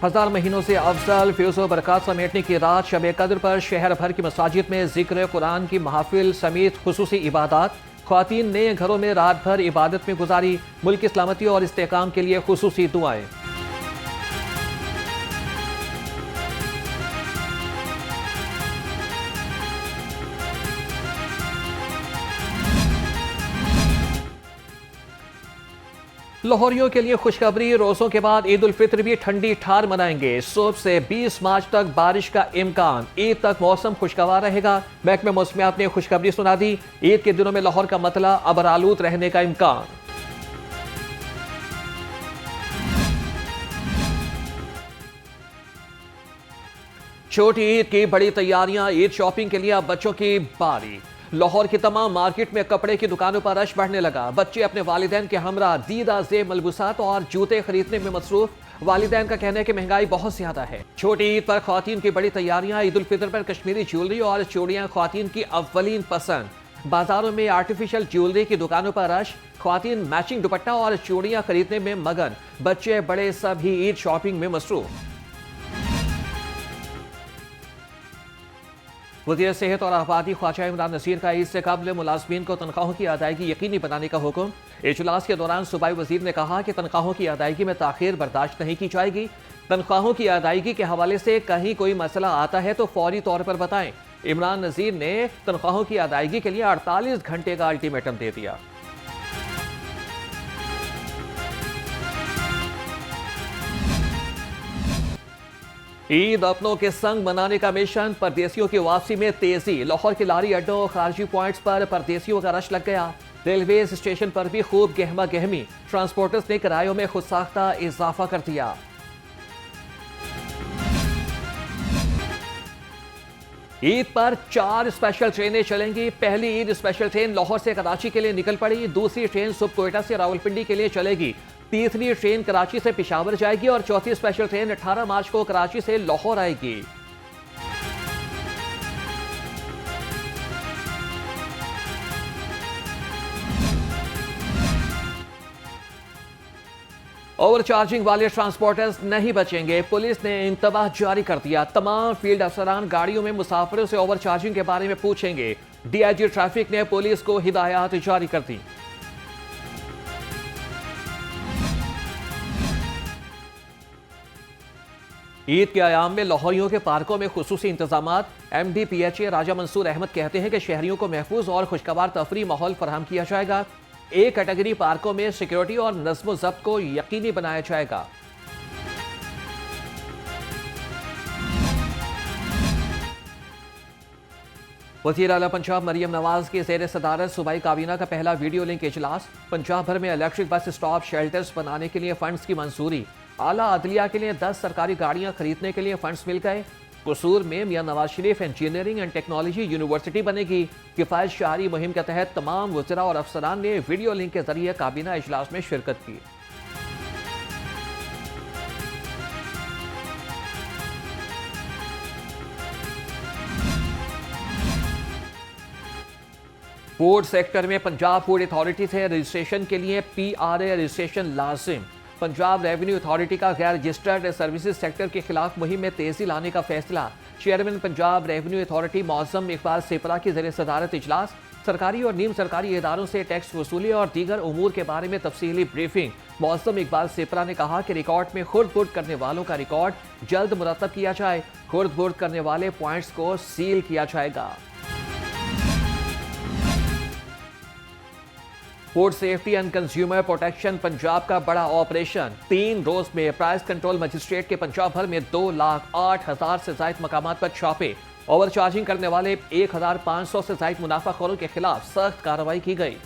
हजार महीनों से अफजल फ्यूज़ व बरक़ात समेटने की रात शब कद्र पर शहर भर की मसाजिद में जिक्र कुरान की महफिल समेत खुसूसी इबादत। ख्वातीन ने घरों में रात भर इबादत में गुजारी। मुल्क की सलामती और इस्तेहकाम के लिए खुसूसी दुआएं। लाहौरियों के लिए खुशखबरी, रोजों के बाद ईद उल फित्र भी ठंडी ठार मनाएंगे। सुबह से 20 मार्च तक बारिश का इम्कान। ईद तक मौसम खुशगवार रहेगा। महकमे मौसमियात ने खुशखबरी सुना दी। ईद के दिनों में लाहौर का मतला अबरालूद रहने का इम्कान। छोटी ईद की बड़ी तैयारियां। ईद शॉपिंग के लिए अब बच्चों की बारी। लाहौर की तमाम मार्केट में कपड़े की दुकानों पर रश बढ़ने लगा। बच्चे अपने वालिदैन के हमरा दीदा जेब मलबूसात और जूते खरीदने में मसरूफ। वालिदैन का कहना है कि महंगाई बहुत ज्यादा है। छोटी ईद पर ख्वातीन की बड़ी तैयारियां। ईद उल फितर पर कश्मीरी ज्वेलरी और चूड़ियां ख्वातीन की अव्वलीन पसंद। बाजारों में आर्टिफिशियल ज्वेलरी की दुकानों पर रश। ख्वातीन मैचिंग दुपट्टा और चूड़ियां खरीदने में मगन। बच्चे बड़े सभी ईद शॉपिंग में मसरूफ। वज़ीर सेहत और आबादी ख्वाजा इमरान नज़ीर का ईद से कबल मुलाजमीन को तनख्वाहों की अदायगी यकीनी बनाने का हुक्म। इजलास के दौरान सूबाई वज़ीर ने कहा कि तनख्वाहों की अदायगी में ताख़ीर बर्दाश्त नहीं की जाएगी। तनख्वाहों की अदायगी के हवाले से कहीं कोई मसला आता है तो फौरी तौर पर बताएं। इमरान नज़ीर ने तनख्वाहों की अदायगी के लिए 48 घंटे का अल्टीमेटम दे दिया। ईद अपनों के संग मनाने का मिशन। परदेसियों की वापसी में तेजी। लाहौर के लारी अड्डों और खारजी पॉइंट्स पर परदेसियों का रश लग गया। रेलवे स्टेशन पर भी खूब गहमा गहमी। ट्रांसपोर्टर्स ने किरायों में खुद साख्ता इजाफा कर दिया। ईद पर 4 स्पेशल ट्रेनें चलेंगी। पहली ईद स्पेशल ट्रेन लाहौर से कराची के लिए निकल पड़ी। दूसरी ट्रेन सुबह कोयटा से रावलपिंडी के लिए चलेगी। तीसरी ट्रेन कराची से पेशावर जाएगी और चौथी स्पेशल ट्रेन 18 मार्च को कराची से लाहौर आएगी। ओवरचार्जिंग वाले ट्रांसपोर्टर्स नहीं बचेंगे। पुलिस ने इंतबाह जारी कर दिया। तमाम फील्ड अफसरान गाड़ियों में मुसाफिरों से ओवरचार्जिंग के बारे में पूछेंगे। डीआईजी ट्रैफिक ने पुलिस को हिदायत जारी कर दी। ईद के आयाम में लाहौरियों के पार्कों में खुसूसी इंतजामात। MDPHA राजा मंसूर अहमद कहते हैं कि शहरियों को महफूज और खुशगवार तफरी माहौल फराहम किया जाएगा। ए कैटेगरी पार्कों में सिक्योरिटी और नज़्म ज़ब्त को यकीनी बनाया जाएगा। वज़ीर आला पंजाब मरियम नवाज की ज़ेर सदारत सूबाई काबीना का पहला वीडियो लिंक इजलास। पंजाब भर में इलेक्ट्रिक बस स्टॉप शेल्टर्स बनाने के लिए फंड्स की मंजूरी। आला अदलिया के लिए 10 सरकारी गाड़ियां खरीदने के लिए फंड्स मिल गए। कसूर में मियां Nawaz Sharif engineering and technology university बनेगी। किफायत शहरी मुहिम के तहत तमाम वज़रा और अफसरान ने वीडियो लिंक के जरिए काबीना इजलास में शिरकत की। फूड सेक्टर में पंजाब फूड अथॉरिटी से रजिस्ट्रेशन के लिए PRA रजिस्ट्रेशन लाजिम। पंजाब रेवेन्यू अथॉरिटी का गैर रजिस्टर्ड सर्विसेज सेक्टर के खिलाफ मुहिम में तेजी लाने का फैसला। Chairman Punjab revenue authority Mauzam Iqbal Sepra की ज़ेर सदारत इजलास। सरकारी और नीम सरकारी इदारों से टैक्स वसूली और दीगर उमूर के बारे में तफसीली ब्रीफिंग। मौज़म इकबाल सेपरा ने कहा कि रिकॉर्ड में खुर्द बुर्द करने वालों का रिकॉर्ड जल्द मुरतब किया जाए। खुर्द बुर्द करने वाले पॉइंट्स को सील किया जाएगा। Food safety and consumer protection Punjab का बड़ा ऑपरेशन। 3 रोज में प्राइस कंट्रोल मजिस्ट्रेट के पंजाब भर में 2,08,000 से ज्यादा मकामात पर छापे। ओवर चार्जिंग करने वाले 1,500 से ज्यादा मुनाफाखोरों के खिलाफ सख्त कार्रवाई की गई।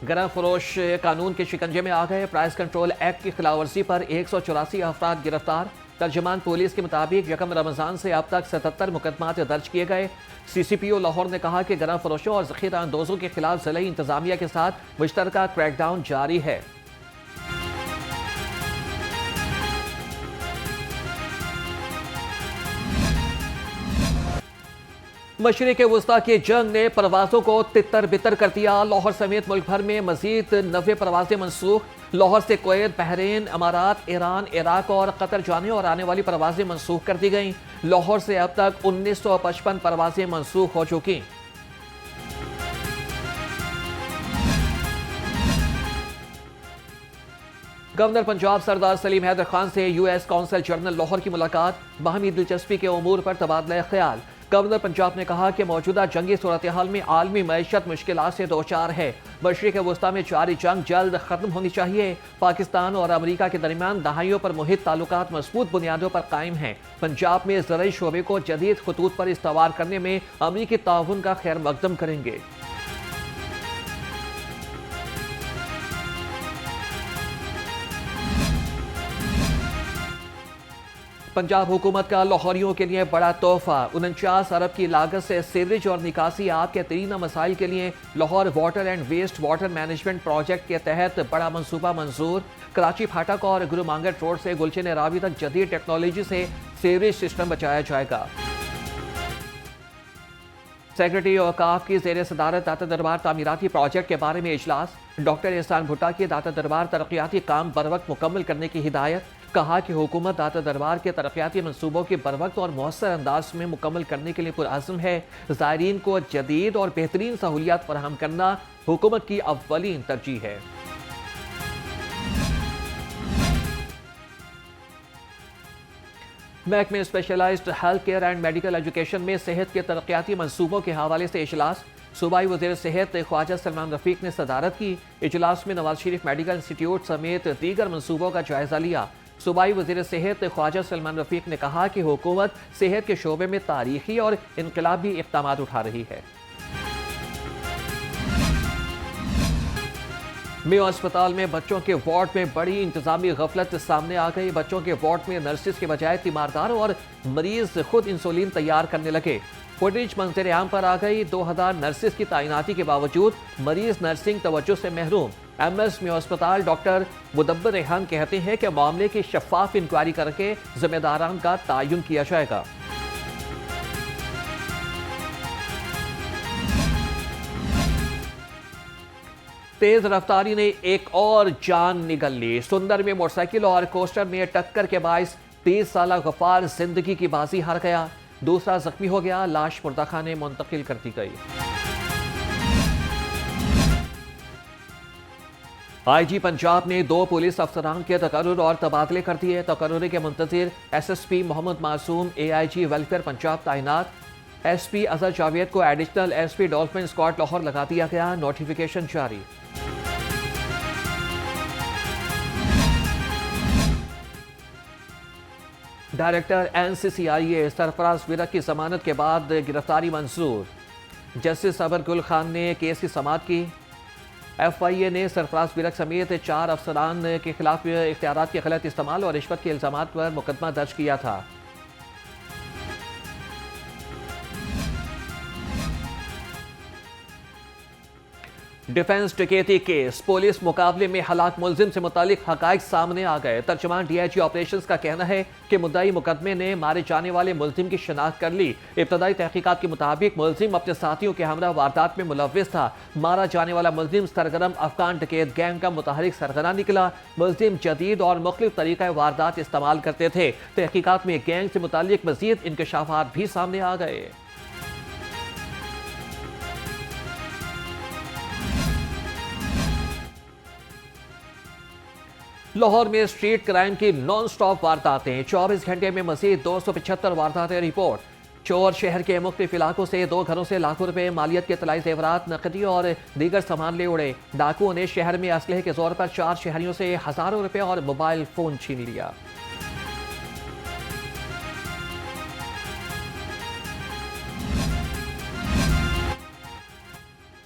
गरम फरोश कानून के शिकंजे में आ गए। प्राइस कंट्रोल एक्ट की खिलाफवर्जी पर 184 अफराद गिरफ्तार। तर्जमान पुलिस के मुताबिक यकम रमजान से अब तक 77 मुकदमात दर्ज किए गए। CCPO लाहौर ने कहा कि गरम फरोशों और जखीरा अंदोजों के खिलाफ जिला इंतजामिया के साथ मुश्तरका क्रैकडाउन जारी है। मशरिक़ वुस्ता की जंग ने परवाज़ों को तितर बितर कर दिया। लाहौर समेत मुल्क भर में मजीद 90 परवाज़ें मनसूख। लाहौर से कुवैत, बहरीन, अमारात, ईरान, इराक और कतर जाने और आने वाली परवाज़ें मनसूख कर दी गईं। लाहौर से अब तक 1955 परवाज़ें मनसूख हो चुकी। गवर्नर पंजाब सरदार सलीम हैदर खान से यूएस कौंसल जनरल लाहौर की मुलाकात। बाहमी दिलचस्पी के उमूर पर तबादला ख्याल। गवर्नर पंजाब ने कहा कि मौजूदा जंगी सूरत हाल में आलमी मईशत मुश्किलात से दो चार है। मशरिक़ वुस्ता में जारी जंग जल्द खत्म होनी चाहिए। पाकिस्तान और अमरीका के दरमियान दहाइयों पर मुहित ताल्लुकात मजबूत बुनियादों पर कायम हैं। पंजाब में ज़राई शोबे को जदीद खतूत पर इस्तवार करने में अमरीकी ताउन का खैर मकदम करेंगे। पंजाब हुकूमत का लाहौरियों के लिए बड़ा तोहफा। 49 अरब की लागत से सीवरेज और निकासी आब के तरीना मसाइल के लिए Lahore water and waste water management project के तहत बड़ा मनसूबा मंजूर। कराची फाटक और गुरु मांगट रोड से गुलशन रावी तक जदीद टेक्नोलॉजी से सीवरेज सिस्टम बचाया जाएगा। सेक्रेटरी औकाफ की ज़ेर सदारत दाता दरबार तामीराती प्रोजेक्ट के बारे में इजलास। डॉक्टर एहसान भुट्टा की दाता दरबार तरक्याती काम बरवक्त मुकम्मल करने की हिदायत। कहा कि हुकूमत दाता दरबार के तरक्याती मनसूबों के बरवक्त और मौसर अंदाज में मुकम्मल करने के लिए पुरअज़्म है। ज़ायरीन को जदीद और बेहतरीन सहूलियात फराहम करना हुकूमत की अव्वलीन तरजीह है। महकमे specialised health care and medical education में सेहत के तरक्याती मनसूबों के हवाले से इजलास। सूबाई वज़ीर सेहत ख्वाजा सलमान रफ़ीक ने सदारत की। इजलास में नवाज शरीफ मेडिकल इंस्टीट्यूट समेत दीगर मनसूबों का जायजा लिया। सूबाई वज़ीर सेहत ख्वाजा सलमान रफ़ीक ने कहा कि हुकूमत सेहत के शोबे में तारीखी और इनकलाबी इक़दामात उठा रही है। मेयो अस्पताल में बच्चों के वार्ड में बड़ी इंतजामी गफलत सामने आ गई। बच्चों के वार्ड में नर्सिस के बजाय तीमारदार और मरीज खुद इंसुलिन तैयार करने लगे। फुटेज मंजर आम पर आ गई। 2000 नर्सिस की तैनाती के बावजूद मरीज नर्सिंग तवज्जो से महरूम। एमएस मेयो अस्पताल डॉक्टर मुदब्बर रेहान कहते हैं कि मामले की शफाफ इंक्वायरी करके जिम्मेदारान का तयन किया जाएगा। तेज रफ्तारी ने एक और जान निगल ली। सुंदर में मोटरसाइकिल और कोस्टर में टक्कर के बायस 30 साल गफार जिंदगी की बाजी हार गया। दूसरा जख्मी हो गया। लाश मुर्दाखाने मुंतकिल कर दी गई। आईजी पंजाब ने 2 पुलिस अफसरान के तकर्रुर और तबादले कर दिए। तकर्रुर के मुंतजिर एसएसपी मोहम्मद मासूम एआईजी वेलफेयर पंजाब तैनात। एसपी अजहर जावेद को additional SP dolphin squad Lahore लगा दिया गया। नोटिफिकेशन जारी। डायरेक्टर एनसीसीआईए सरफराज विरक की जमानत के बाद गिरफ्तारी मंजूर। जस्टिस अबर गुल खान ने केस की समाअत की। एफआईए ने सरफराज विरक समेत 4 अफसरान के खिलाफ इख्तियारात के गलत इस्तेमाल और रिश्वत के इल्जामात पर मुकदमा दर्ज किया था। डिफेंस डकैती केस। पुलिस मुकाबले में हलाक मुलजिम से मुतालिक हकाइक सामने आ गए। तर्जुमान डीआईजी ऑपरेशंस का कहना है कि मुद्दाई मुकदमे ने मारे जाने वाले मुलजिम की शनाख्त कर ली। इब्तदाई तहकीकात के मुताबिक मुलजिम अपने साथियों के हमरा वारदात में मुलव्विस था। मारा जाने वाला मुलजिम सरगर्म अफगान डकैत गैंग का मुतहरिक सरगना निकला। मुलजिम जदीद और मुख्तलिफ तरीका वारदात इस्तेमाल करते थे। तहकीकात में गैंग से मुतालिक मजीद इंकशाफात भी सामने आ गए। लाहौर में स्ट्रीट क्राइम की नॉन स्टॉप वारदातें। 24 घंटे में मजीद 275 वारदातें रिपोर्ट। चोर शहर के मुख्तलिफ इलाकों से 2 घरों से लाखों रुपए मालियत के तलाई जेवरात, नकदी और दीगर सामान ले उड़े। डाकुओं ने शहर में असलहे के जोर पर 4 शहरियों से हजारों रुपए और मोबाइल फोन छीन लिया।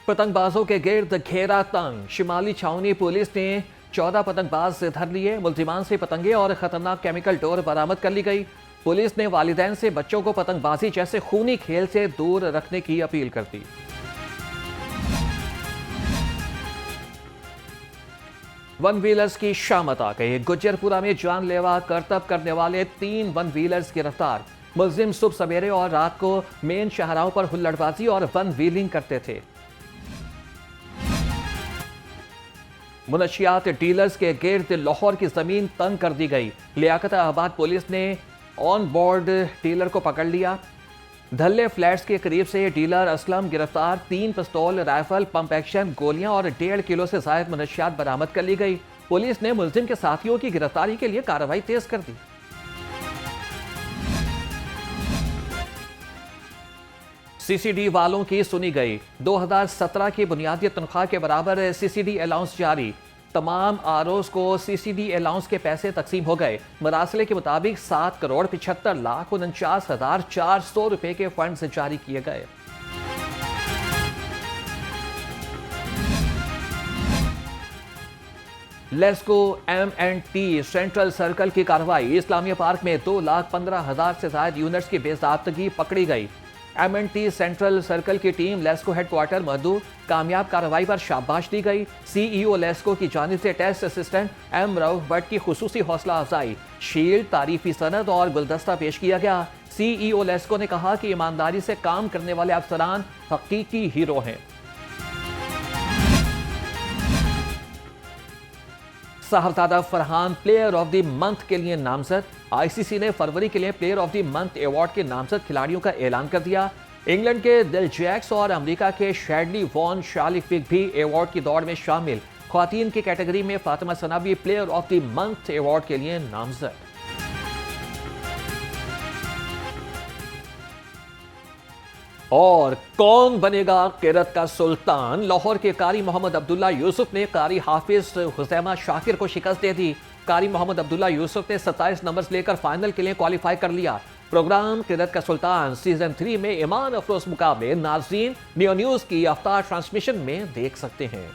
पतंगबाजों के गिर्द घेरा तंग। शिमाली छावनी पुलिस ने 14 पतंगबाज धर लिए। मुल्जिमान से पतंगे और खतरनाक केमिकल डोर बरामद कर ली गई। पुलिस ने वालिदैन से बच्चों को पतंगबाजी जैसे खूनी खेल से दूर रखने की अपील कर दी। वन व्हीलर्स की शामत आ गई। गुज्जरपुरा में जानलेवा करतब करने वाले 3 वन व्हीलर्स गिरफ्तार। मुलजिम सुबह सवेरे और रात को मेन शाहराहों पर हुल्लड़बाजी और वन व्हीलिंग करते थे। मुनशियात डीलर्स के गिर्द लाहौर की जमीन तंग कर दी गई। लियाकताबाद पुलिस ने ऑन बोर्ड डीलर को पकड़ लिया। धल्ले फ्लैट्स के करीब से डीलर असलम गिरफ्तार। 3 पिस्तौल, राइफल, पंप एक्शन, गोलियां और 1.5 किलो से जायद मुनशियात बरामद कर ली गई। पुलिस ने मुलजिम के साथियों की गिरफ्तारी के लिए कार्रवाई तेज कर दी। सीसीडी वालों की सुनी गई। 2017 की बुनियादी तनख्वाह के बराबर सीसीडी अलाउंस जारी। तमाम आरओज को सीसीडी अलाउंस के पैसे तकसीम हो गए। मरासले के मुताबिक 7,75,49,400 रुपए के फंड जारी किए गए। लेस्को M&T सेंट्रल सर्कल की कार्रवाई। इस्लामिया पार्क में 2,15,000 से ज्यादा यूनिट्स की बेज़ाब्तगी पकड़ी गई। M&T सेंट्रल सर्कल की टीम लेस्को हेडक्वार्टर मधु कामयाब कार्रवाई पर शाबाश दी गई। CEO लेस्को की जानिब से test assistant M Rauf Bhatt की खुसूसी हौसला अफजाई, शील्ड, तारीफी सनद और गुलदस्ता पेश किया गया। CEO लेस्को ने कहा कि ईमानदारी से काम करने वाले अफसरान हकीकी हीरो हैं। Sahibzada Farhan player of the month के लिए नामजद। ICC ने फरवरी के लिए player of the month award के नामजद खिलाड़ियों का ऐलान कर दिया। इंग्लैंड के दिल जैक्स और अमेरिका के शैडली वॉन शार्लिफिक भी अवार्ड की दौड़ में शामिल। ख्वातीन की कैटेगरी में फातिमा सना भी player of the month award के लिए नामजद। और कौन बनेगा किरत का सुल्तान? लाहौर के कारी मोहम्मद अब्दुल्ला यूसुफ ने कारी हाफिज हुसैमा शाकिर को शिकस्त दे दी। कारी मोहम्मद अब्दुल्ला यूसुफ ने 27 नंबर्स लेकर फाइनल के लिए क्वालिफाई कर लिया। प्रोग्राम किरत का सुल्तान सीजन 3 में ईमान अफरोज मुकाबले नाज़रीन नियो न्यूज की अफ्तार ट्रांसमिशन में देख सकते हैं।